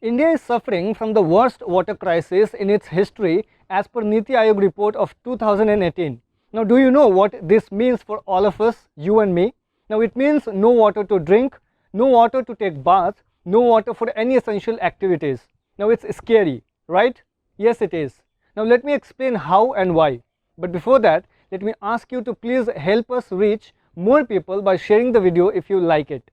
India is suffering from the worst water crisis in its history as per Niti Aayog report of 2018. Now, do you know what this means for all of us, you and me? Now, it means no water to drink, no water to take bath, no water for any essential activities. Now, it's scary, right? Yes, it is. Now, let me explain how and why. But before that, let me ask you to please help us reach more people by sharing the video if you like it.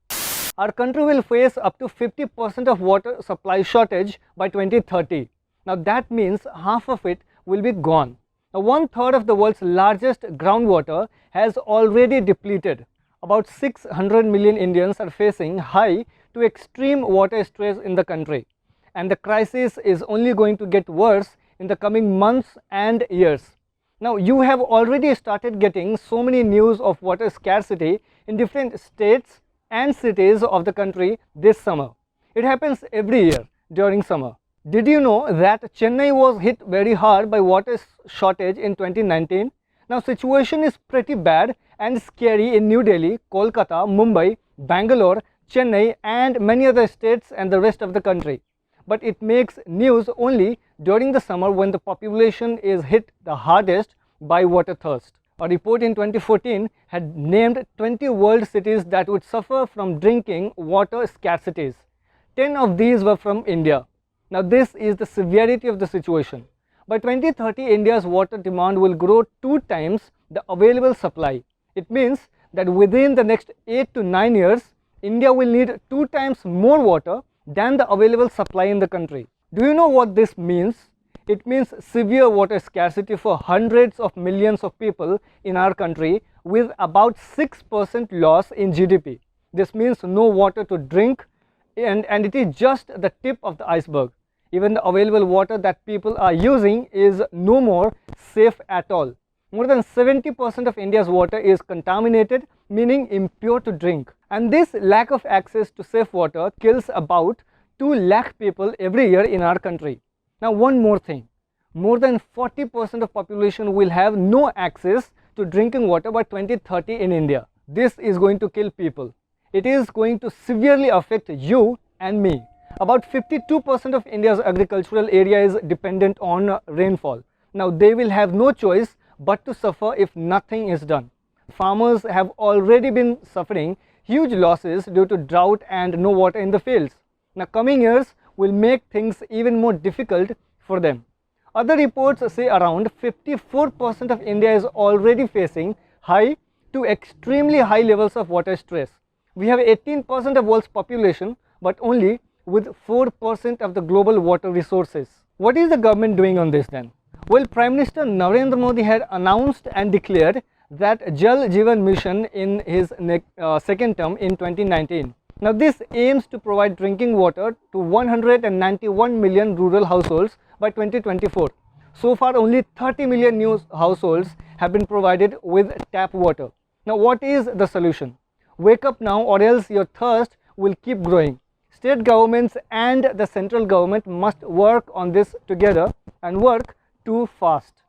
Our country will face up to 50% of water supply shortage by 2030. Now that means half of it will be gone. Now 1/3 of the world's largest groundwater has already depleted. About 600 million Indians are facing high to extreme water stress in the country. And the crisis is only going to get worse in the coming months and years. Now you have already started getting so many news of water scarcity in different states and cities of the country this summer. It happens every year during summer. Did you know that Chennai was hit very hard by water shortage in 2019? Now situation is pretty bad and scary in New Delhi, Kolkata, Mumbai, Bangalore, Chennai and many other states and the rest of the country. But it makes news only during the summer when the population is hit the hardest by water thirst. A report in 2014 had named 20 world cities that would suffer from drinking water scarcities. 10 of these were from India. Now this is the severity of the situation. By 2030, India's water demand will grow 2 times the available supply. It means that within the next 8 to 9 years, India will need 2 times more water than the available supply in the country. Do you know what this means? It means severe water scarcity for hundreds of millions of people in our country with about 6% loss in GDP. This means no water to drink and it is just the tip of the iceberg. Even the available water that people are using is no more safe at all. More than 70% of India's water is contaminated, meaning impure to drink. And this lack of access to safe water kills about 2 lakh people every year in our country. Now one more thing, more than 40% of population will have no access to drinking water by 2030 in India. This is going to kill people. It is going to severely affect you and me. About 52% of India's agricultural area is dependent on rainfall. Now they will have no choice but to suffer if nothing is done. Farmers have already been suffering huge losses due to drought and no water in the fields. Now coming years will make things even more difficult for them. Other reports say around 54% of India is already facing high to extremely high levels of water stress. We have 18% of world's population but only with 4% of the global water resources. What is the government doing on this then? Well, Prime Minister Narendra Modi had announced and declared that Jal Jeevan Mission in his second term in 2019. Now this aims to provide drinking water to 191 million rural households by 2024. So far only 30 million new households have been provided with tap water. Now what is the solution? Wake up now or else your thirst will keep growing. State governments and the central government must work on this together and work too fast.